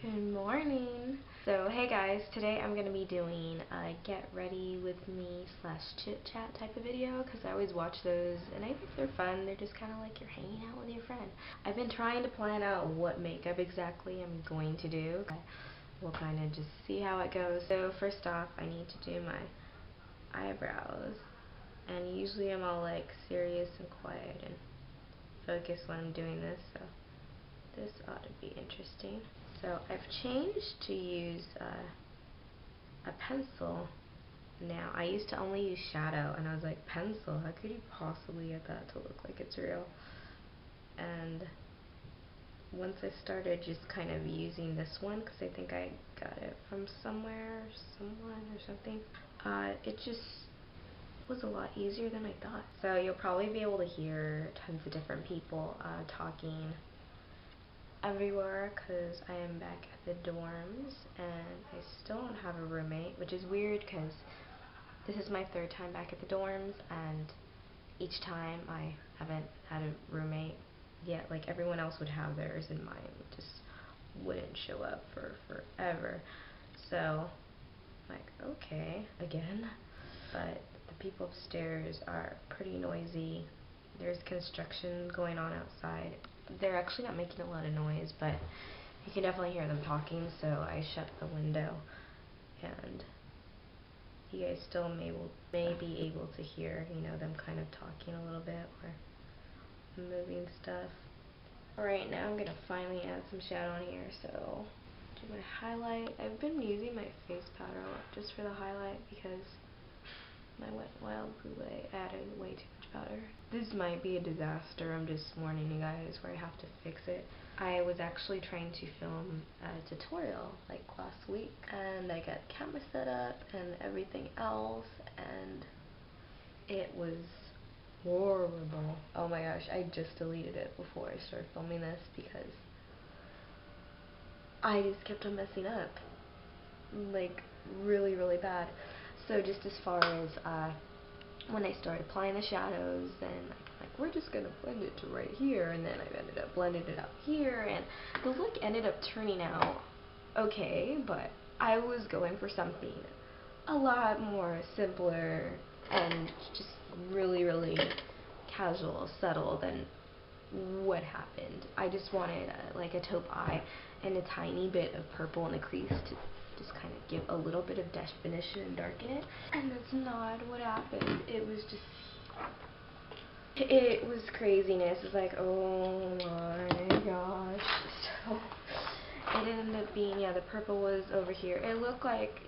Good morning. So hey guys, today I'm going to be doing a get ready with me / chit chat type of video because I always watch those and I think they're fun. They're just kind of like you're hanging out with your friend. I've been trying to plan out what makeup exactly I'm going to do. We'll kind of just see how it goes. So first off, I need to do my eyebrows, and usually I'm all like serious and quiet and focused when I'm doing this, so this ought to be interesting. So I've changed to use a pencil now. I used to only use shadow, and I was like, pencil? How could you possibly get that to look like it's real? And once I started just kind of using this one, because I think I got it from somewhere, someone or something, it just was a lot easier than I thought. So you'll probably be able to hear tons of different people talking everywhere because I am back at the dorms and I still don't have a roommate, which is weird because this is my third time back at the dorms, and each time I haven't had a roommate yet. Like, everyone else would have theirs and mine just wouldn't show up for forever. So I'm like, okay, again. But the people upstairs are pretty noisy. There's construction going on outside. They're actually not making a lot of noise, but you can definitely hear them talking, so I shut the window, and you guys still may be able to hear, you know, them kind of talking a little bit or moving stuff. Alright, now I'm gonna finally add some shadow on here, so do my highlight. I've been using my face powder a lot just for the highlight because my Wet n Wild Brûlée added way too much powder. This might be a disaster, I'm just warning you guys where I have to fix it. I was actually trying to film a tutorial like last week, and I got the camera set up and everything else, and it was horrible. Oh my gosh, I just deleted it before I started filming this because I just kept on messing up. Like, really, really bad. So just as far as when I started applying the shadows, then like we're just gonna blend it to right here, and then I ended up blending it up here, and the look ended up turning out okay, but I was going for something a lot more simpler and just really, really casual, subtle than what happened. I just wanted like a taupe eye and a tiny bit of purple in the crease to just kind of give a little bit of definition and darken it, and that's not what happened. It was craziness. It's like, oh my gosh. So it ended up being, yeah, the purple was over here. It looked like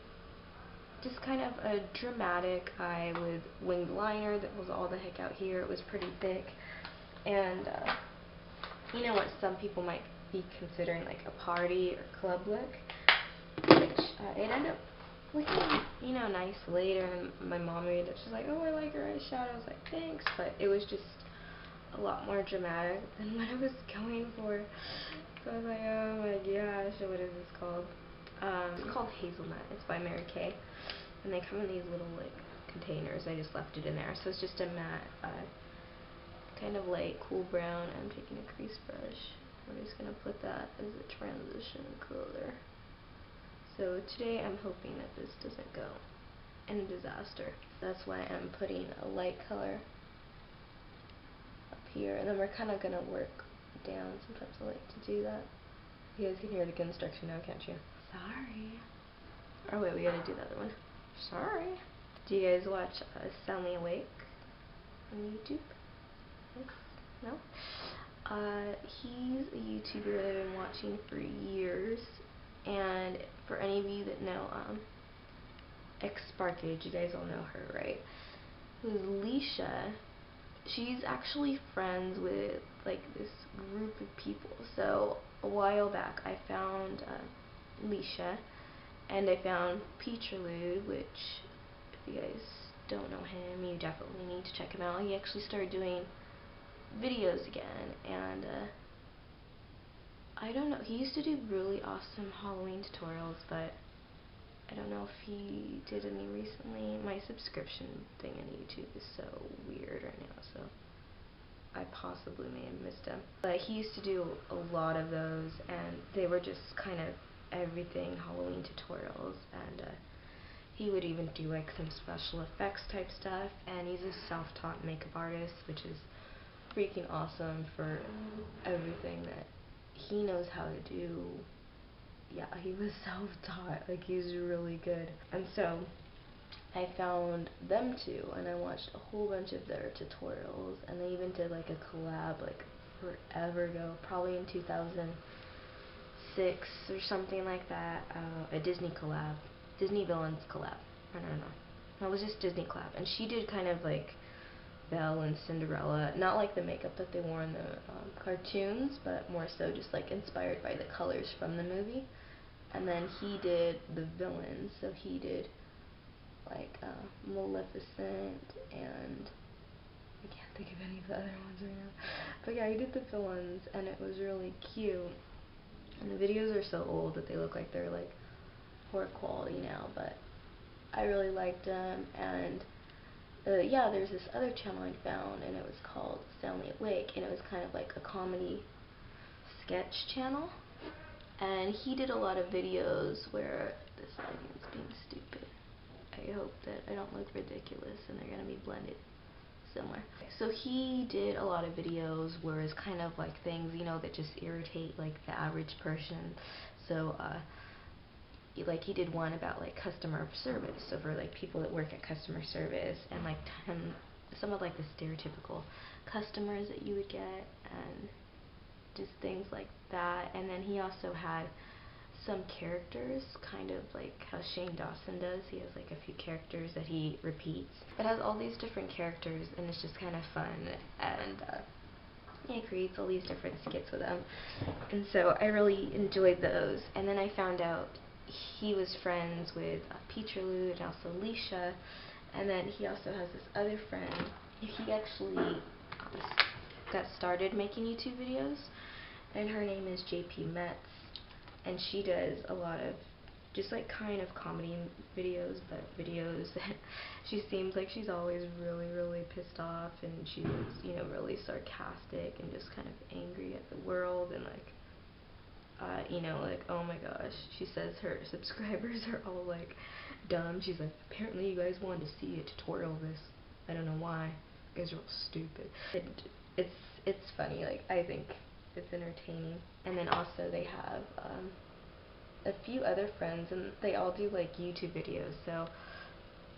just kind of a dramatic eye with winged liner that was all the heck out here. It was pretty thick, and you know what some people might be considering like a party or club look, which it ended up looking, you know, nice later, and my mom made it. She's like, oh, I like your eyeshadow. I was like, thanks, but it was just a lot more dramatic than what I was going for. So I was like, oh my gosh, what is this called? It's called Hazelnut. It's by Mary Kay, and they come in these little like containers. I just left it in there, so it's just a matte, kind of light cool brown. I'm taking a crease brush. I'm just gonna put that as a transition color. So today I'm hoping that this doesn't go in a disaster. That's why I'm putting a light color up here, and then we're kind of gonna work down. Sometimes I like to do that. You guys can hear the construction now, can't you? Sorry. Oh wait, we gotta do the other one. Sorry. Do you guys watch Sound Me Awake on YouTube? No? He's a YouTuber that I've been watching for years, and for any of you that know Sparkage, you guys all know her, right? Who's Leisha. She's actually friends with like this group of people. So a while back I found Leisha, and I found Peacherlude, which if you guys don't know him, you definitely need to check him out. He actually started doing videos again, and I don't know, he used to do really awesome Halloween tutorials, but I don't know if he did any recently. My subscription thing on YouTube is so weird right now, so I possibly may have missed him. But he used to do a lot of those, and they were just kind of everything Halloween tutorials, and he would even do like some special effects type stuff, and he's a self-taught makeup artist, which is freaking awesome for everything that he knows how to do. Yeah, he was self-taught, like he's really good. And so I found them two, and I watched a whole bunch of their tutorials, and they even did like a collab like forever ago, probably in 2006 or something like that, a Disney collab, Disney Villains collab, I don't know, no, it was just Disney collab, and she did kind of like Belle and Cinderella, not like the makeup that they wore in the cartoons, but more so just like inspired by the colors from the movie. And then he did the villains, so he did like Maleficent, and I can't think of any of the other ones right now. But yeah, he did the villains, and it was really cute. And the videos are so old that they look like they're like poor quality now, but I really liked them. And yeah, there's this other channel I found, and it was called Soundly Awake, and it was kind of like a comedy sketch channel. And he did a lot of videos where this lighting is being stupid. I hope that I don't look ridiculous and they're gonna be blended similar. So he did a lot of videos where it's kind of like things, you know, that just irritate like the average person. So like he did one about like customer service, so for like people that work at customer service, and like some of like the stereotypical customers that you would get, and just things like that. And then he also had some characters, kind of like how Shane Dawson does. He has like a few characters that he repeats. It has all these different characters, and it's just kind of fun, and he creates all these different skits with them, and so I really enjoyed those. And then I found out he was friends with Peterloo and also Alicia, and then he also has this other friend. He actually got started making YouTube videos, and her name is JP Metz, and she does a lot of just like kind of comedy videos, but videos that she seems like she's always really pissed off, and she's, you know, really sarcastic and just kind of angry at the world, and like you know, like, oh my gosh, she says her subscribers are all like dumb. She's like, apparently you guys wanted to see a tutorial of this, I don't know why, you guys are all stupid. It's funny, like I think it's entertaining. And then also they have a few other friends, and they all do like YouTube videos, so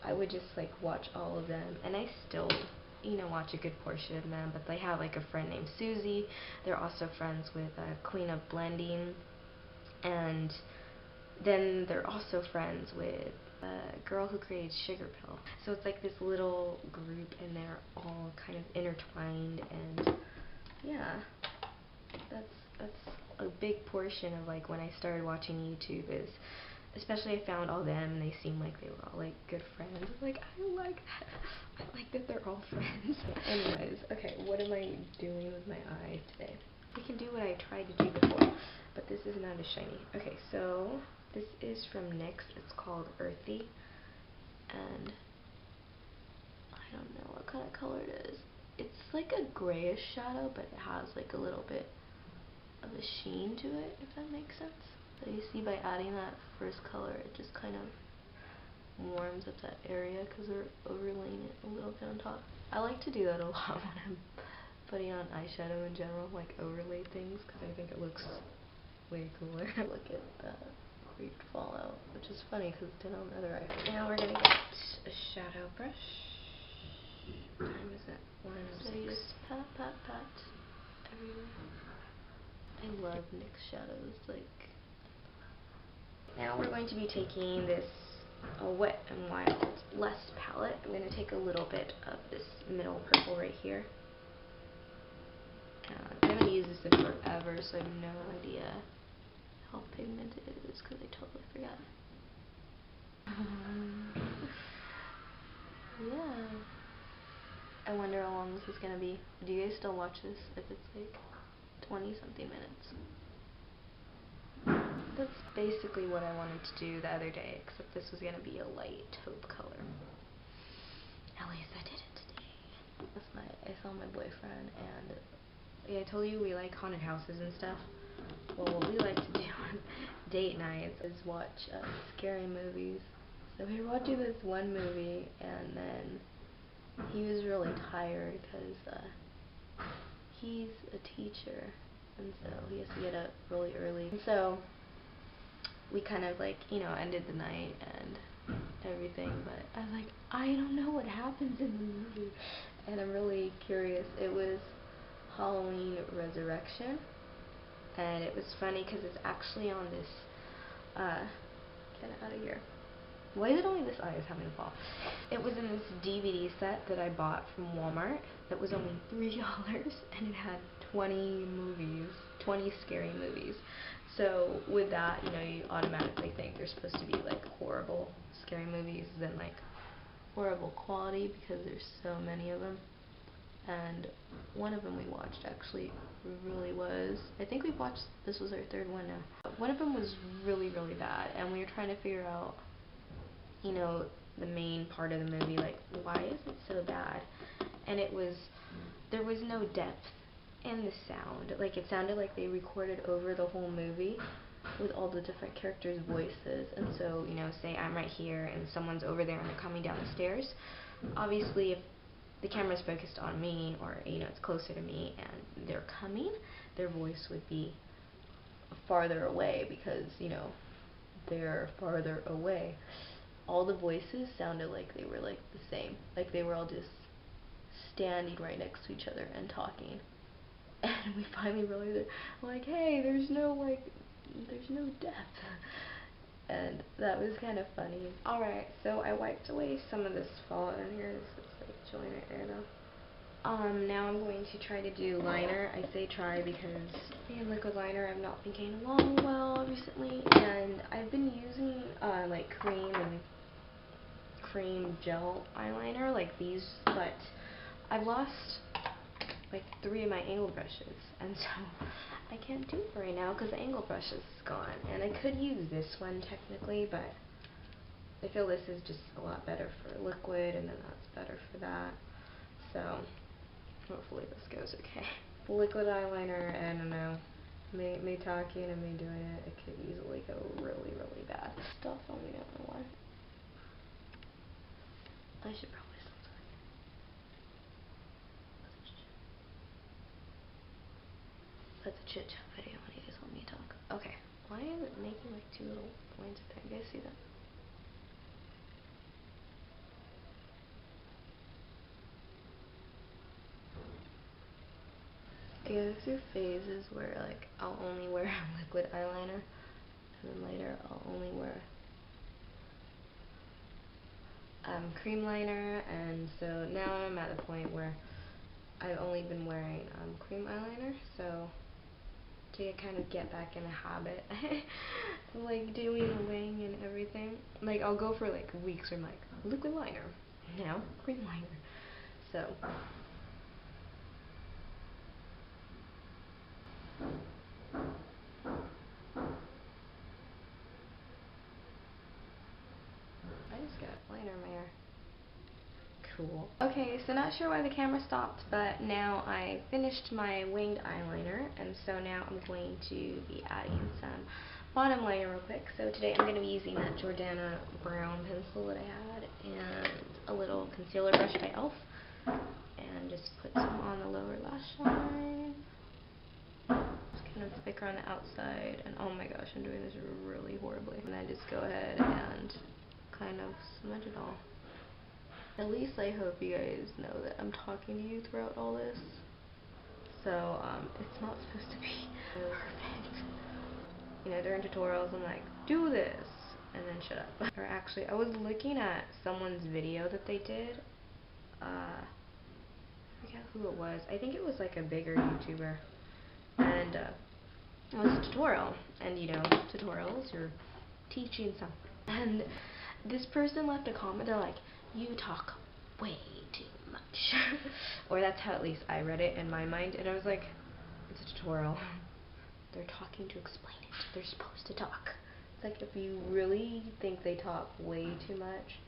I would just like watch all of them, and I still, you know, watch a good portion of them. But they have like a friend named Susie. They're also friends with Queen of Blending, and then they're also friends with a girl who created Sugar Pill. So it's like this little group, and they're all kind of intertwined, and yeah, that's a big portion of like when I started watching YouTube, is especially I found all them, and they seemed like they were all like good friends. Like, I like that. I like that they're all friends. Anyways, okay, what am I doing with my eyes today? I can do what I tried to do before, but this is not as shiny. Okay, so this is from NYX. It's called Earthy, and I don't know what kind of color it is. It's like a grayish shadow, but it has like a little bit of a sheen to it, if that makes sense. So you see, by adding that first color, it just kind of warms up that area because they're overlaying it a little bit on top. I like to do that a lot when I'm putting on eyeshadow in general, like overlay things, because I think it looks way cooler. Look at the creeped fallout, which is funny because it's done on the other eye. Now we're gonna get a shadow brush. What time is it? 1:06. So you just pat everywhere. I love NYX shadows. Like, now we're going to be taking this Wet n Wild Lust palette. I'm going to take a little bit of this middle purple right here. I haven't used this in forever, so I have no idea how pigmented it is because I totally forgot. Yeah. I wonder how long this is going to be. Do you guys still watch this if it's like 20 something minutes? That's basically what I wanted to do the other day, except this was going to be a light taupe color. At least I did it today. I saw my boyfriend, and yeah, I told you we like haunted houses and stuff. well, what we like to do on date nights is watch scary movies. So we were watching this one movie, and then he was really tired because he's a teacher, and so he has to get up really early. And so we kind of like, you know, ended the night and everything, but I was like, I don't know what happens in the movie, and I'm really curious. It was Halloween Resurrection, and it was funny because it's actually on this, get it out of here. Why is it only this eye is having a fall? It was in this DVD set that I bought from Walmart that was only $3, and it had 20 movies, 20 scary movies. So with that, you know, you automatically think they're supposed to be like horrible scary movies, then like horrible quality because there's so many of them. And one of them we watched actually really was, I think we watched, this was our third one now. One of them was really, really bad, and we were trying to figure out, you know, the main part of the movie, like, why is it so bad? And it was, there was no depth in the sound. Like, it sounded like they recorded over the whole movie with all the different characters' voices. And so, you know, say I'm right here and someone's over there and they're coming down the stairs. Obviously, if the camera's focused on me, or, you know, it's closer to me and they're coming, their voice would be farther away because, you know, they're farther away. All the voices sounded like they were like the same. Like they were all just standing right next to each other and talking. And we finally realized it, like, hey, there's no depth. And that was kind of funny. Alright, so I wiped away some of this fallout in here. This is like joint air now. Now I'm going to try to do liner. I say try because being liquid liner I've not been getting along well recently, and I've been using like cream and cream gel eyeliner like these, but I've lost like 3 of my angle brushes, and so I can't do it right now because the angle brush is gone. And I could use this one technically, but I feel this is just a lot better for liquid, and then that's better for that. So hopefully this goes okay. Liquid eyeliner, I don't know. Me talking and me doing it could easily go really, really bad. Stuff on me, I don't know why. I should probably stop talking. That's a chit chat video when you guys want me to talk. Okay. Why is it making like 2 little points up there? You guys see that? I go through phases where like I'll only wear liquid eyeliner, and then later I'll only wear cream liner, and so now I'm at the point where I've only been wearing cream eyeliner, so to kind of get back in the habit like doing the wing and everything, like I'll go for like weeks where I'm like liquid liner, now cream liner. So I just got liner in my hair. Cool. Okay, so not sure why the camera stopped, but now I finished my winged eyeliner, and so now I'm going to be adding some bottom liner real quick. So today I'm going to be using that Jordana brown pencil that I had, and a little concealer brush by e.l.f. And just put some on the lower lash line. Just kind of thicker on the outside, and oh my gosh, I'm doing this really horribly. And then just go ahead and kind of smudge it all. At least I hope you guys know that I'm talking to you throughout all this. So, it's not supposed to be perfect. You know, during tutorials I'm like, do this, and then shut up. Or actually, I was looking at someone's video that they did. I forget who it was. I think it was like a bigger YouTuber. And, it was a tutorial. And, you know, tutorials, you're teaching something. And this person left a comment, they're like, you talk way too much. Or that's how at least I read it in my mind, and I was like, it's a tutorial. They're talking to explain it. They're supposed to talk. It's like, if you really think they talk way too much,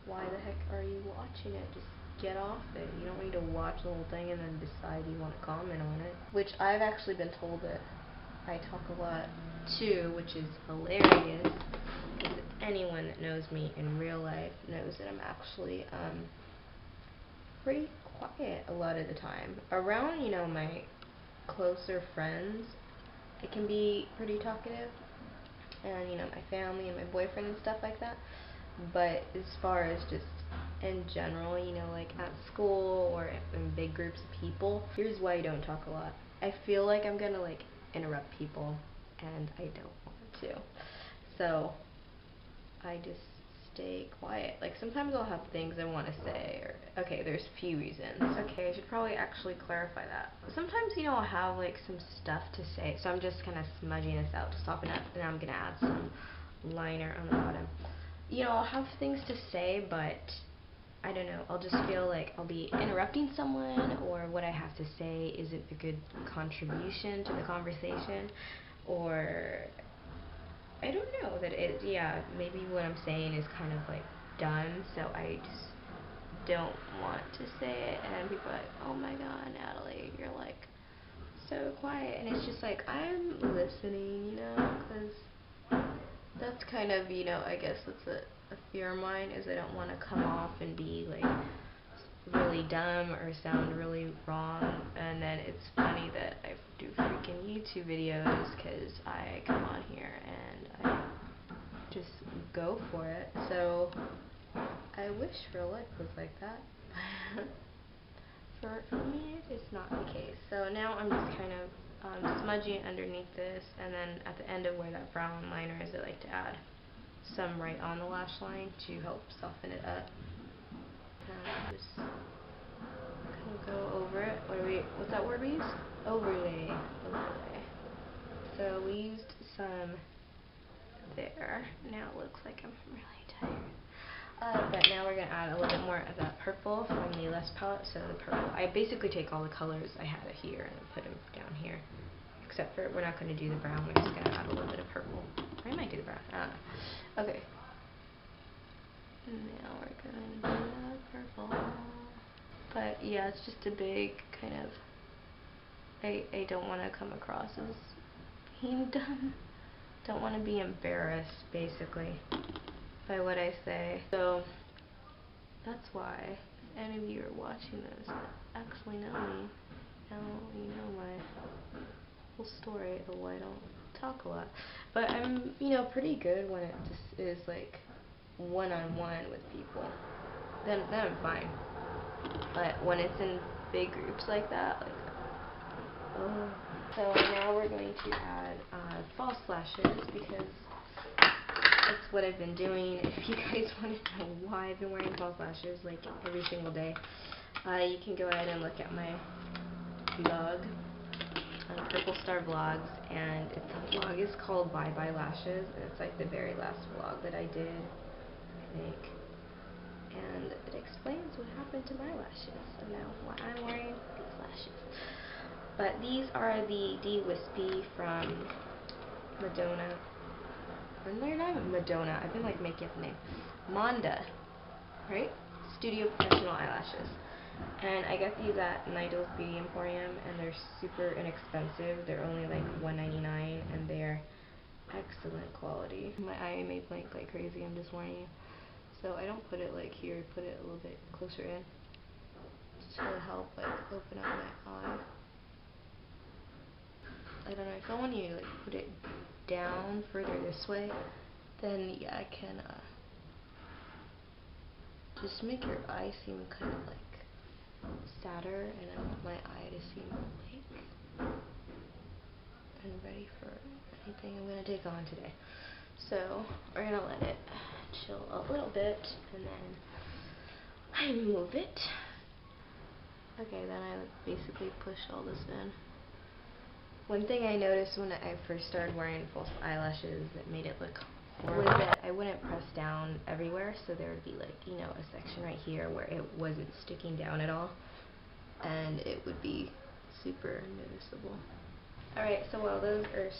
why the heck are you watching it? Just get off it. You don't need to watch the whole thing and then decide you want to comment on it. Which I've actually been told that I talk a lot too, which is hilarious, because anyone that knows me in real life knows that I'm actually pretty quiet a lot of the time. Around, you know, my closer friends, I can be pretty talkative, and, you know, my family and my boyfriend and stuff like that. But as far as just in general, you know, like at school or in big groups of people, here's why I don't talk a lot. I feel like I'm gonna like interrupt people, and I don't want to. So I just stay quiet. Like sometimes I'll have things I want to say, or okay, there's a few reasons. Okay, I should probably actually clarify that. Sometimes, you know, I'll have like some stuff to say, so I'm just kind of smudging this out to soften up, and I'm gonna add some liner on the bottom. You know, I'll have things to say, but I don't know, I'll just feel like I'll be interrupting someone, or what I have to say isn't a good contribution to the conversation, or I don't know, that it, yeah, maybe what I'm saying is kind of like dumb, so I just don't want to say it, and people are like, oh my god, Natalie, you're like so quiet, and it's just like, I'm listening, you know, because that's kind of, you know, I guess that's a fear of mine, is I don't want to come off and be like really dumb or sound really wrong, and then it's funny that I do freaking YouTube videos because I come on here and I just go for it. So I wish real life was like that. For me, it's not the case. So now I'm just kind of smudging underneath this, and then at the end of where that brown liner is, I like to add some right on the lash line to help soften it up. And just kind of go over it. What's that word we used? Overlay. Overlay. So we used some there. Now it looks like I'm really tired. But now we're going to add a little bit more of that purple from the Less palette. So the purple, I basically take all the colors I have here and put them down here. Except for, we're not going to do the brown, we're just going to add a little bit of purple. Or I might do the brown, I don't know. Okay. Now we're going to do the purple. But yeah, it's just a big kind of, I don't want to come across as being dumb. Don't want to be embarrassed, basically, by what I say. So that's why, if any of you are watching this that actually know me, now you know my whole story of why I don't talk a lot. But I'm, you know, pretty good when it just is like one-on-one with people. Then I'm fine. But when it's in big groups like that, like, oh. So now we're going to add false lashes, because that's what I've been doing. If you guys want to know why I've been wearing false lashes like every single day, you can go ahead and look at my vlog, Purplestar Vlogs, and the vlog is called Bye Bye Lashes, and it's like the very last vlog that I did, I think. And it explains what happened to my lashes, and now why I'm wearing these lashes. But these are the De-Wispy from Madonna. And they're not Madonna, I've been like making up the name. Monda, right? Studio Professional Eyelashes. And I got these at Nigel's Beauty Emporium, and they're super inexpensive. They're only like $1.99, and they're excellent quality. My eye may blink like crazy, I'm just warning you. So I don't put it like here, put it a little bit closer in, just to help like open up my eye. I don't know, if I want you to like put it down further this way, then yeah, I can just make your eye seem kind of like sadder, and I want my eye to seem awake and ready for anything I'm going to take on today. So we're going to let it chill a little bit, and then I move it. Okay, then I basically push all this in. One thing I noticed when I first started wearing false eyelashes that made it look horrible was that I wouldn't press down everywhere, so there would be like, you know, a section right here where it wasn't sticking down at all, and it would be super noticeable. Alright, so while those are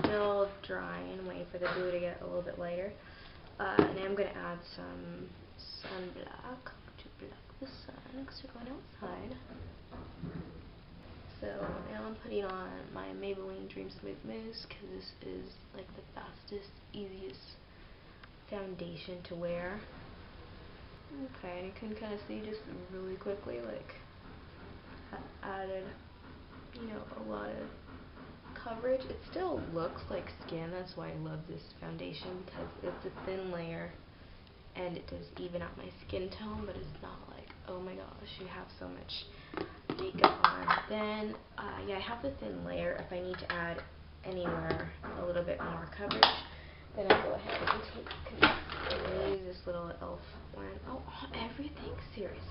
still drying, waiting for the glue to get a little bit lighter, now I'm going to add some sunblock to block the sun, because we're going outside. So now I'm putting on my Maybelline Dream Smooth Mousse because this is like the fastest, easiest foundation to wear. Okay, and you can kind of see just really quickly, like, I added, you know, a lot of coverage. It still looks like skin, that's why I love this foundation, because it's a thin layer and it does even out my skin tone, but it's not like, oh my gosh, you have so much makeup on. Then, yeah, I have the thin layer. If I need to add anywhere a little bit more coverage, then I'll go ahead and take and use this little e.l.f. one. Oh, everything, seriously.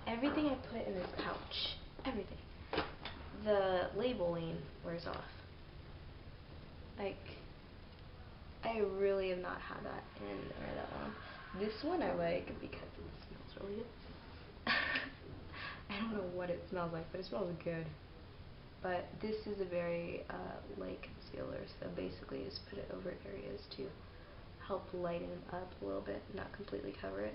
Everything I put in this pouch, everything. The labeling wears off. Like, I really have not had that in there that long. This one I like because it smells really good. I don't know what it smells like, but it smells good. But this is a very light concealer, so basically just put it over areas to help lighten up a little bit, not completely cover it.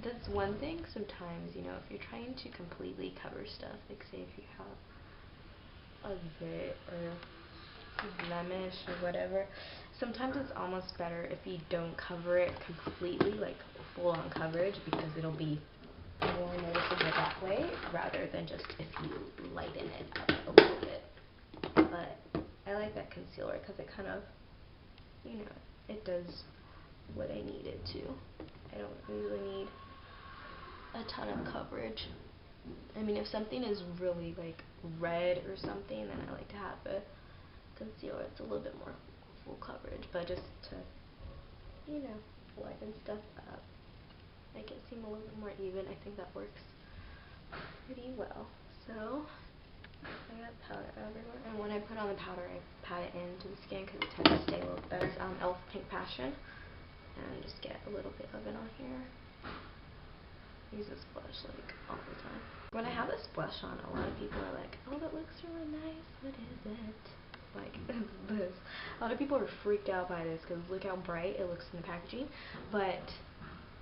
That's one thing sometimes, you know, if you're trying to completely cover stuff, like say if you have a zit or blemish or whatever, sometimes it's almost better if you don't cover it completely, like full on coverage, because it'll be more noticeable that way rather than just if you lighten it up a little bit. But I like that concealer because it kind of, you know, it does what I need it to. I don't usually need a ton of coverage. I mean, if something is really like red or something, then I like to have a concealer it's a little bit more full coverage, but just to, you know, lighten stuff up, make it seem a little bit more even. I think that works pretty well. So I got powder everywhere, and when I put on the powder, I pat it into the skin because it tends to stay a little better. It's e.l.f. Pink Passion, and just get a little bit of it on here. Use this blush like all the time. When I have this blush on, a lot of people are like, "Oh, that looks really nice. What is it?" Like this. A lot of people are freaked out by this because look how bright it looks in the packaging. But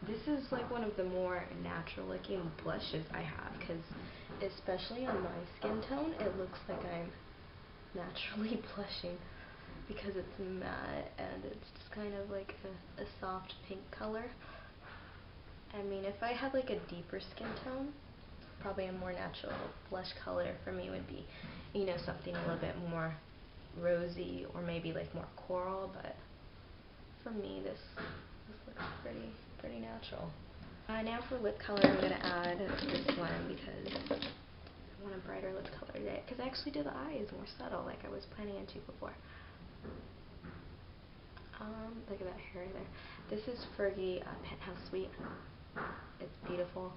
this is like one of the more natural looking blushes I have, because especially on my skin tone, it looks like I'm naturally blushing because it's matte and it's just kind of like a soft pink color. I mean, if I had like a deeper skin tone, probably a more natural blush color for me would be, you know, something a little bit more rosy or maybe like more coral, but for me this looks pretty natural. Now for lip color, I'm going to add this one because I want a brighter lip color today, because I actually do the eyes more subtle like I was planning to before. Look at that hair there. This is Fergie Penthouse Suite. It's beautiful.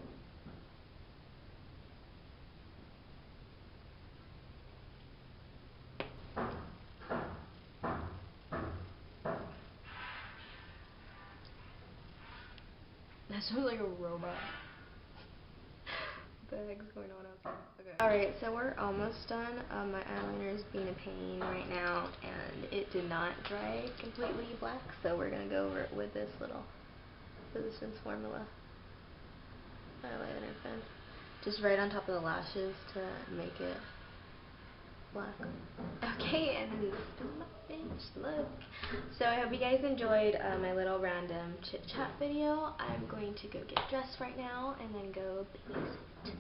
That sounds like a robot. What the heck's going on outside? Okay. Alright, so we're almost done. My eyeliner is being a pain right now, and it did not dry completely black, so we're going to go over it with this little Resistance Formula eyeliner pen. Just right on top of the lashes to make it black. Okay, and this is my finished look. So I hope you guys enjoyed my little random chit chat video. I'm going to go get dressed right now and then go babysit.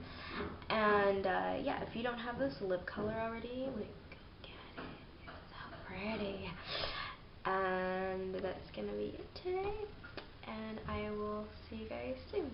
And yeah, if you don't have this lip color already, like, go get it. It's so pretty. And that's gonna be it today. And I will see you guys soon.